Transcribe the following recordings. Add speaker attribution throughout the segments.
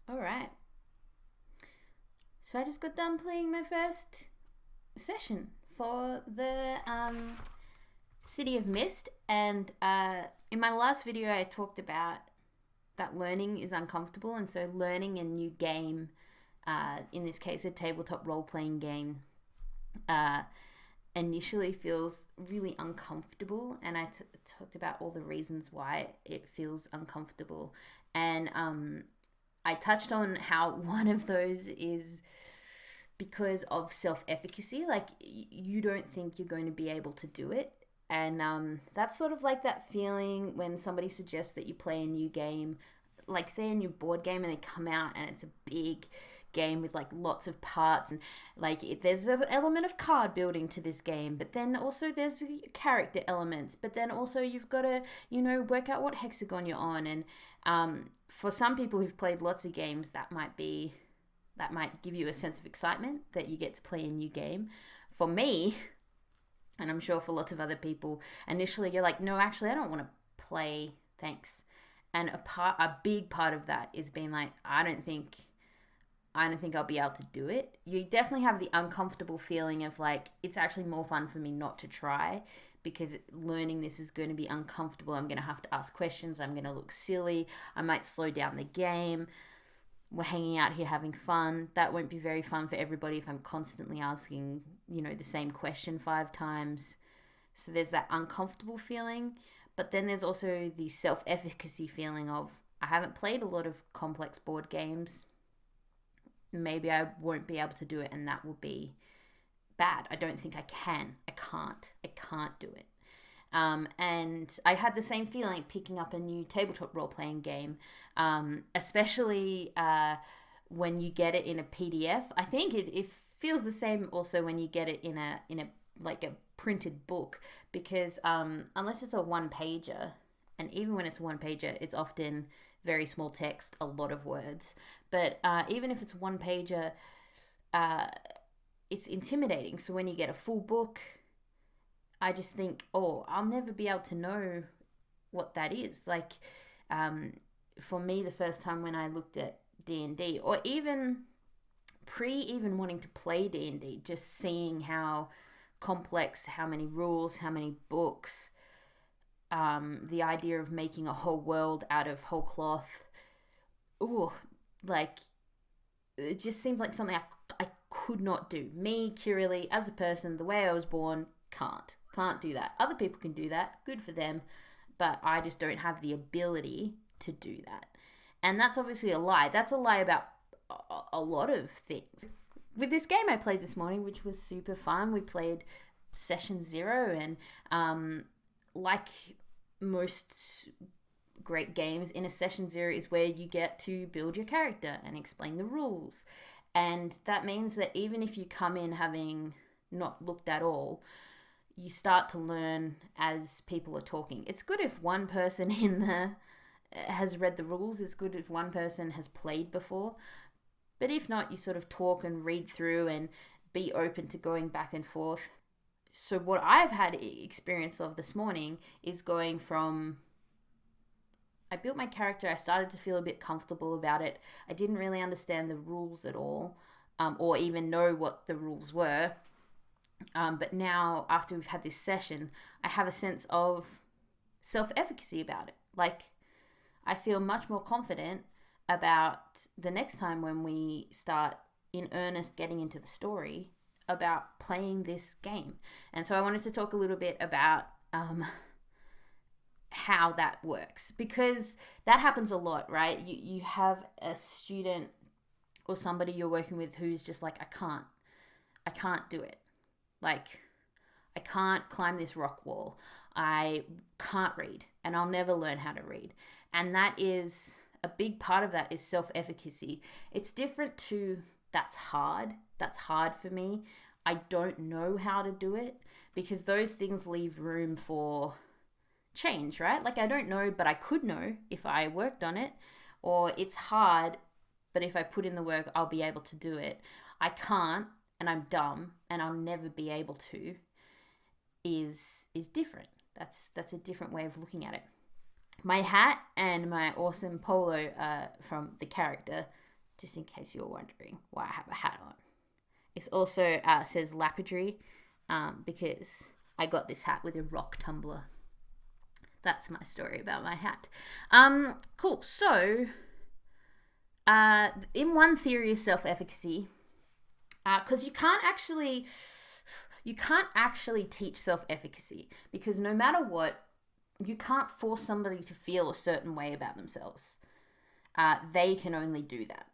Speaker 1: All right. So I just got done playing my first session for the City of Mist, and in my last video I talked about that learning is uncomfortable, and so learning a new game, in this case a tabletop role-playing game, uh, initially feels really uncomfortable, and I talked about all the reasons why it feels uncomfortable, and I touched on how one of those is because of self-efficacy. Like, you don't think you're going to be able to do it, and that's sort of like that feeling when somebody suggests that you play a new game, like say a new board game, and they come out and it's a big game with like lots of parts, and like there's an element of card building to this game, but then also there's character elements, but then also you've got to work out what hexagon you're on, and for some people who've played lots of games, that might give you a sense of excitement that you get to play a new game. For me, and I'm sure for lots of other people, initially you're like, no, actually I don't want to play, thanks. And a big part of that is being like, I don't think I'll be able to do it. You definitely have the uncomfortable feeling of like, it's actually more fun for me not to try, because learning this is going to be uncomfortable. I'm going to have to ask questions. I'm going to look silly. I might slow down the game. We're hanging out here having fun. That won't be very fun for everybody if I'm constantly asking, the same question 5 times. So there's that uncomfortable feeling. But then there's also the self-efficacy feeling of, I haven't played a lot of complex board games. Maybe I won't be able to do it, and that will be bad. I don't think I can. I can't do it. And I had the same feeling picking up a new tabletop role-playing game, especially when you get it in a PDF. I think it feels the same also when you get it in a like a printed book, because unless it's a one-pager, and even when it's a one-pager, it's often very small text, a lot of words. But even if it's one-pager, it's intimidating. So when you get a full book, I just think, oh, I'll never be able to know what that is. Like, for me, the first time when I looked at D&D, or even even wanting to play D&D, just seeing how complex, how many rules, how many books, the idea of making a whole world out of whole cloth, ooh, like, it just seemed like something I could not do. Me, Curiously, as a person, the way I was born, can't do that. Other people can do that, good for them, but I just don't have the ability to do that. And that's obviously a lie. That's a lie about a lot of things. With this game I played this morning, which was super fun, we played session 0, and like most great games, in a session 0 is where you get to build your character and explain the rules. And that means that even if you come in having not looked at all, you start to learn as people are talking. It's good if one person has read the rules. It's good if one person has played before. But if not, you sort of talk and read through and be open to going back and forth. So what I've had experience of this morning is going from, I built my character, I started to feel a bit comfortable about it. I didn't really understand the rules at all, or even know what the rules were. But now, after we've had this session, I have a sense of self-efficacy about it. Like, I feel much more confident about the next time when we start in earnest getting into the story, about playing this game. And so I wanted to talk a little bit about how that works, because that happens a lot, right? You have a student or somebody you're working with who's just like, I can't do it. Like, I can't climb this rock wall. I can't read, and I'll never learn how to read. And that is a big part of that is self-efficacy. It's different to that's hard. That's hard for me. I don't know how to do it, because those things leave room for change, right? Like, I don't know, but I could know if I worked on it. Or it's hard, but if I put in the work, I'll be able to do it. I can't, and I'm dumb, and I'll never be able to, is different. That's a different way of looking at it. My hat and my awesome polo from the character just in case you're wondering why I have a hat on. It also says lapidary because I got this hat with a rock tumbler. That's my story about my hat. Cool. So, in one theory of self-efficacy, because you can't actually teach self-efficacy, because no matter what, you can't force somebody to feel a certain way about themselves. They can only do that.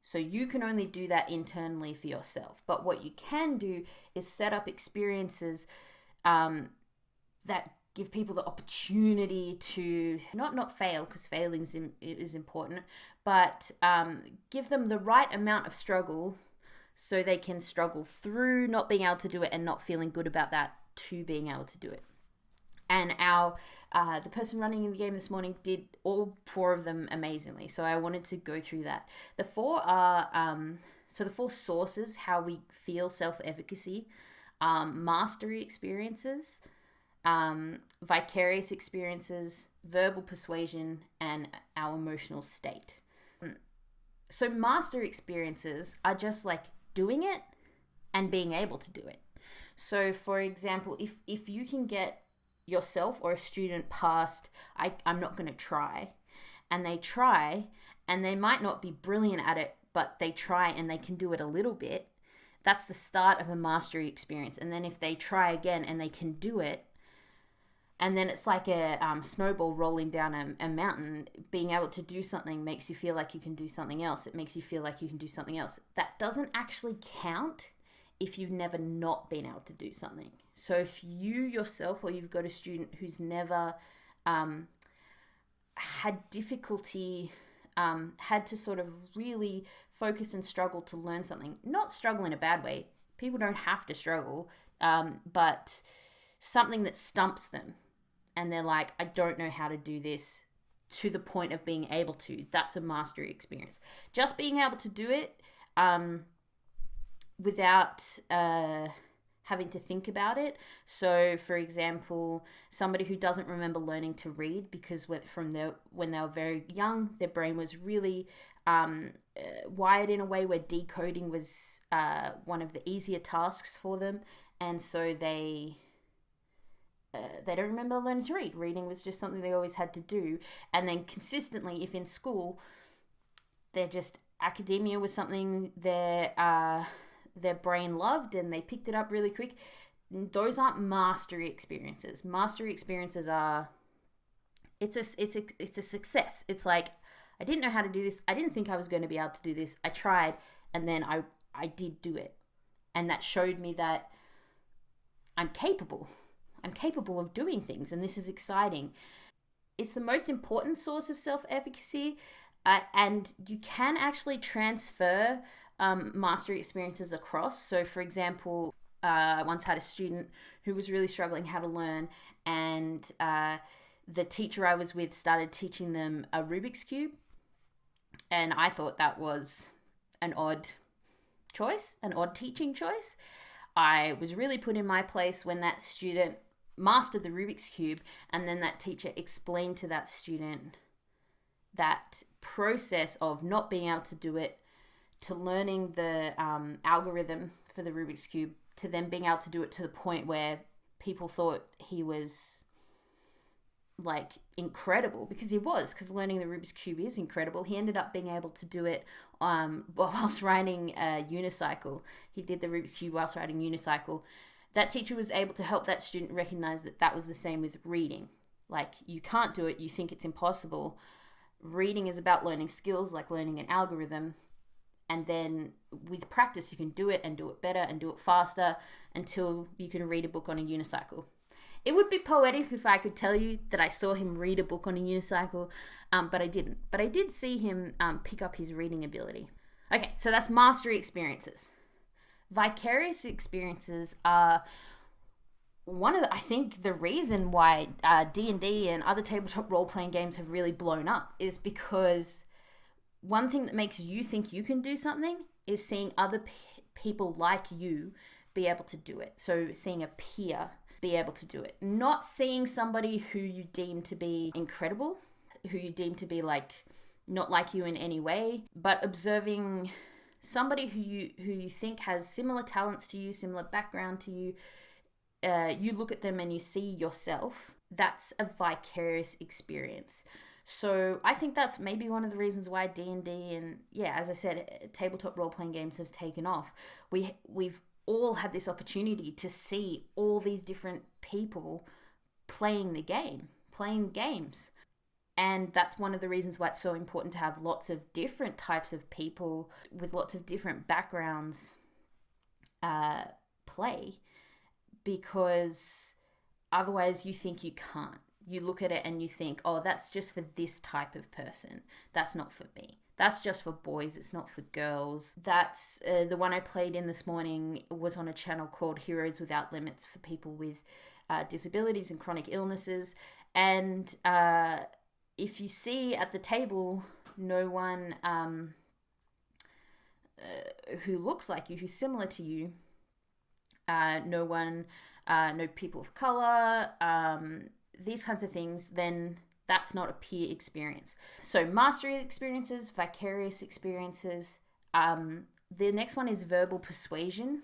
Speaker 1: So you can only do that internally for yourself. But what you can do is set up experiences that give people the opportunity to not fail, because failing is important, but give them the right amount of struggle so they can struggle through not being able to do it and not feeling good about that to being able to do it. And the person running in the game this morning did all 4 of them amazingly. So I wanted to go through that. The 4 are, the 4 sources how we feel self-efficacy: mastery experiences, vicarious experiences, verbal persuasion, and our emotional state. So mastery experiences are just like doing it and being able to do it. So for example, if you can get yourself or a student past, I'm not going to try, and they might not be brilliant at it, but they try and they can do it a little bit, that's the start of a mastery experience. And then if they try again and they can do it, and then it's like a snowball rolling down a mountain. Being able to do something makes you feel like you can do something else. It makes you feel like you can do something else. That doesn't actually count if you've never not been able to do something. So if you yourself, or you've got a student who's never had difficulty, had to sort of really focus and struggle to learn something, not struggle in a bad way, people don't have to struggle, but something that stumps them, and they're like, I don't know how to do this, to the point of being able to, that's a mastery experience. Just being able to do it without having to think about it. So for example, somebody who doesn't remember learning to read because when they were very young, their brain was really wired in a way where decoding was one of the easier tasks for them, and so they don't remember learning to read. Reading was just something they always had to do. And then consistently, if in school, academia was something their brain loved and they picked it up really quick, those aren't mastery experiences. Mastery experiences are, it's a success. It's like, I didn't know how to do this. I didn't think I was going to be able to do this. I tried, and then I did do it. And that showed me that I'm capable. I'm capable of doing things, and this is exciting. It's the most important source of self-efficacy, and you can actually transfer mastery experiences across. So for example, I once had a student who was really struggling how to learn, and the teacher I was with started teaching them a Rubik's Cube, and I thought that was an odd teaching choice. I was really put in my place when that student mastered the Rubik's Cube, and then that teacher explained to that student that process of not being able to do it, to learning the algorithm for the Rubik's Cube, to then being able to do it to the point where people thought he was like incredible, because learning the Rubik's Cube is incredible. He ended up being able to do it whilst riding a unicycle. He did the Rubik's Cube whilst riding a unicycle. That teacher was able to help that student recognize that was the same with reading. Like, you can't do it, you think it's impossible. Reading is about learning skills, like learning an algorithm, and then with practice you can do it and do it better and do it faster until you can read a book on a unicycle. It would be poetic if I could tell you that I saw him read a book on a unicycle, but I didn't. But I did see him pick up his reading ability. Okay, so that's mastery experiences. Vicarious experiences are I think the reason why D&D and other tabletop role-playing games have really blown up is because one thing that makes you think you can do something is seeing other people like you be able to do it. So seeing a peer be able to do it. Not seeing somebody who you deem to be incredible, who you deem to be like not like you in any way, but observing somebody who you think has similar talents to you, similar background to you, you look at them and you see yourself. That's a vicarious experience. So I think that's maybe one of the reasons why D&D and, yeah, as I said, tabletop role-playing games has taken off. We've all had this opportunity to see all these different people playing games. And that's one of the reasons why it's so important to have lots of different types of people with lots of different backgrounds play, because otherwise you think you can't. You look at it and you think, oh, that's just for this type of person. That's not for me. That's just for boys. It's not for girls. That's the one I played in this morning was on a channel called Heroes Without Limits for people with disabilities and chronic illnesses. And if you see at the table no one who looks like you, who's similar to you, no people of color, these kinds of things, then that's not a peer experience. So mastery experiences, vicarious experiences. The next one is verbal persuasion.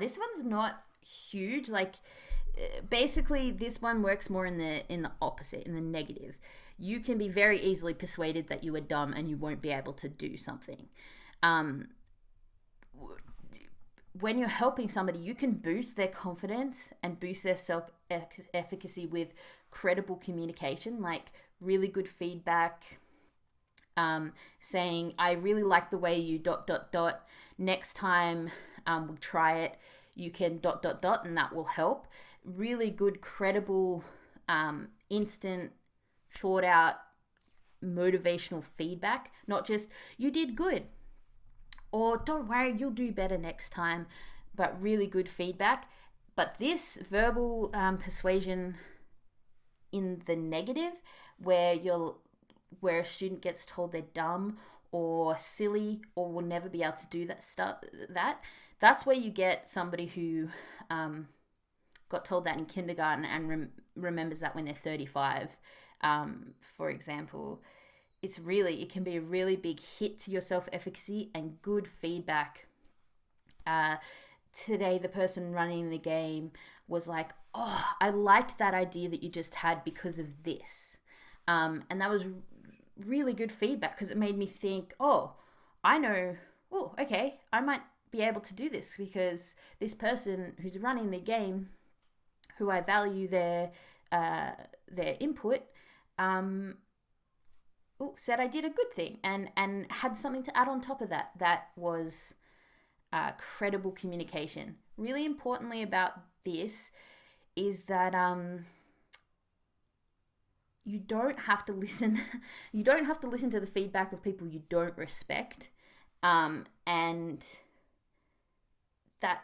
Speaker 1: This one's not huge. Like, basically, this one works more in the opposite, in the negative. You can be very easily persuaded that you are dumb and you won't be able to do something. When you're helping somebody, you can boost their confidence and boost their self-efficacy with credible communication, like really good feedback, saying, I really like the way you ... Next time we'll try it. You can ... and that will help. Really good, credible, instant, thought out, motivational feedback. Not just, you did good, or don't worry, you'll do better next time, but really good feedback. But this verbal persuasion in the negative, where a student gets told they're dumb or silly or will never be able to do that's where you get somebody who got told that in kindergarten and remembers that when they're 35, for example. It can be a really big hit to your self-efficacy and good feedback. Today, the person running the game was like, oh, I like that idea that you just had because of this. And that was really good feedback, because it made me think, oh, I know, oh, okay, I might be able to do this because this person who's running the game, who I value their input, said I did a good thing and had something to add on top of that. That was credible communication. Really importantly about this is that you don't have to listen. You don't have to listen to the feedback of people you don't respect, and that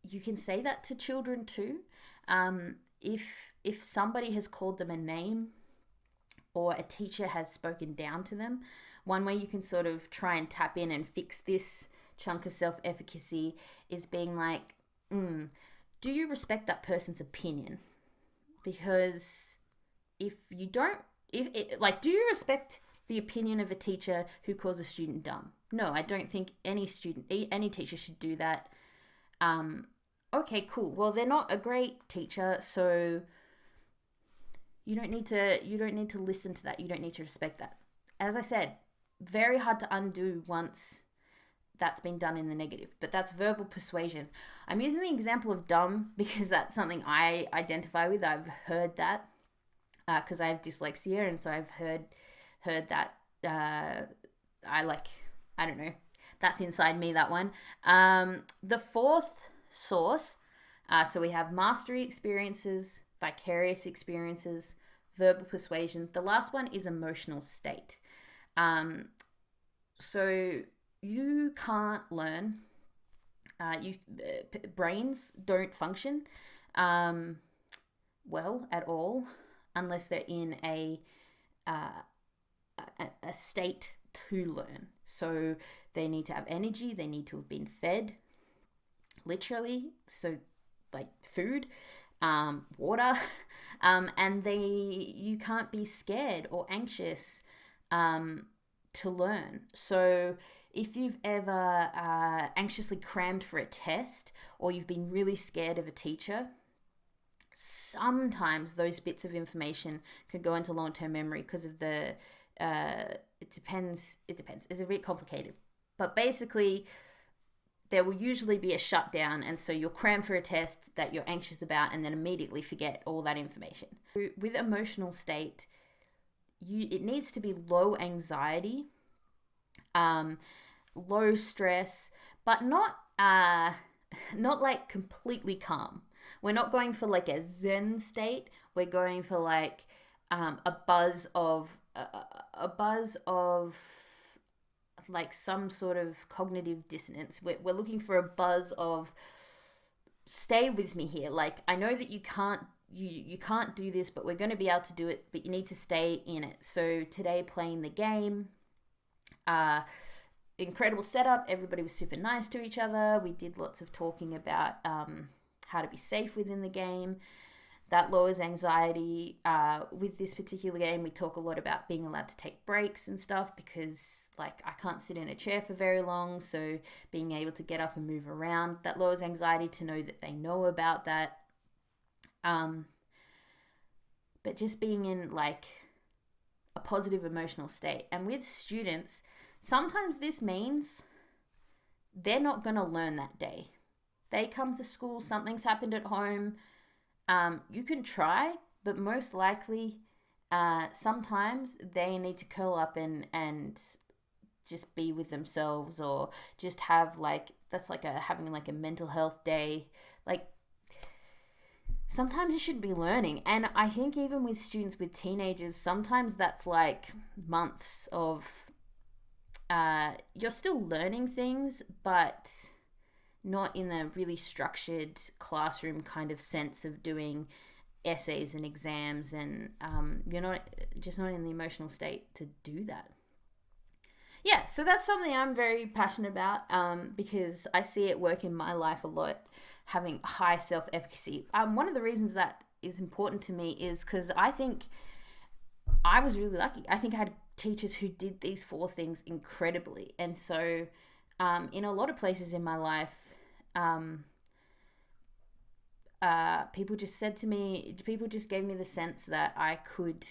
Speaker 1: you can say that to children too. If somebody has called them a name, or a teacher has spoken down to them, one way you can sort of try and tap in and fix this chunk of self-efficacy is being like, do you respect that person's opinion? Because if you don't, do you respect the opinion of a teacher who calls a student dumb? No, I don't think any teacher should do that. Okay, cool. Well, they're not a great teacher, so you don't need to listen to that. You don't need to respect that. As I said, very hard to undo once that's been done in the negative, but that's verbal persuasion. I'm using the example of dumb because that's something I identify with. I've heard that because I have dyslexia, and so I've heard that. I don't know. That's inside me, that one. The fourth source, so we have mastery experiences, vicarious experiences, verbal persuasion. The last one is emotional state. So you can't learn. Brains don't function well at all unless they're in a state to learn. So they need to have energy. They need to have been fed, literally. So like food, water, and you can't be scared or anxious to learn. So if you've ever anxiously crammed for a test, or you've been really scared of a teacher, sometimes those bits of information could go into long-term memory because of the it depends. It's a bit complicated, but basically there will usually be a shutdown, and so you'll cram for a test that you're anxious about and then immediately forget all that information. With emotional state, it needs to be low anxiety, low stress, but not like completely calm. We're not going for like a Zen state. We're going for like a buzz of like some sort of cognitive dissonance. We're looking for a buzz of, stay with me here. Like, I know that you can't do this, but we're going to be able to do it, but you need to stay in it. So today, playing the game, incredible setup. Everybody was super nice to each other. We did lots of talking about how to be safe within the game. That lowers anxiety. With this particular game, we talk a lot about being allowed to take breaks and stuff, because like I can't sit in a chair for very long, so being able to get up and move around, that lowers anxiety to know that they know about that. But just being in like a positive emotional state. And with students, sometimes this means they're not going to learn that day. They come to school, something's happened at home. You can try, but most likely sometimes they need to curl up and just be with themselves, or just have like, that's like having like a mental health day. Like, sometimes you should be learning. And I think even with students, with teenagers, sometimes that's like months of you're still learning things, but not in a really structured classroom kind of sense of doing essays and exams, and you're not in the emotional state to do that. Yeah, so that's something I'm very passionate about, because I see it work in my life a lot, having high self-efficacy. One of the reasons that is important to me is because I think I was really lucky. I think I had teachers who did these 4 things incredibly. And so in a lot of places in my life, people just gave me the sense that I could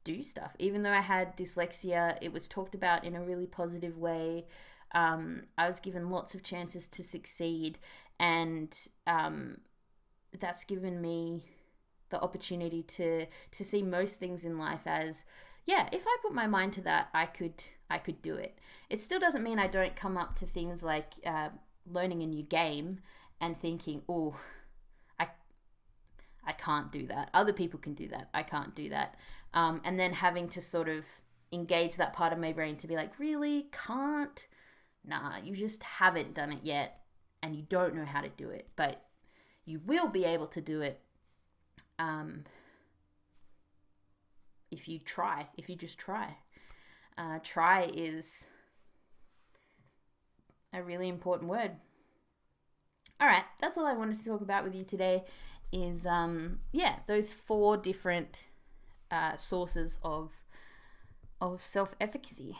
Speaker 1: do stuff. Even though I had dyslexia, it was talked about in a really positive way. I was given lots of chances to succeed, and that's given me the opportunity to see most things in life as, yeah, if I put my mind to that, I could do it. It still doesn't mean I don't come up to things like learning a new game and thinking, oh, I can't do that. Other people can do that. I can't do that. And then having to sort of engage that part of my brain to be like, really? Can't? Nah, you just haven't done it yet, and you don't know how to do it, but you will be able to do it if you just try. Try is a really important word. All right, that's all I wanted to talk about with you today is, those 4 different sources of self-efficacy.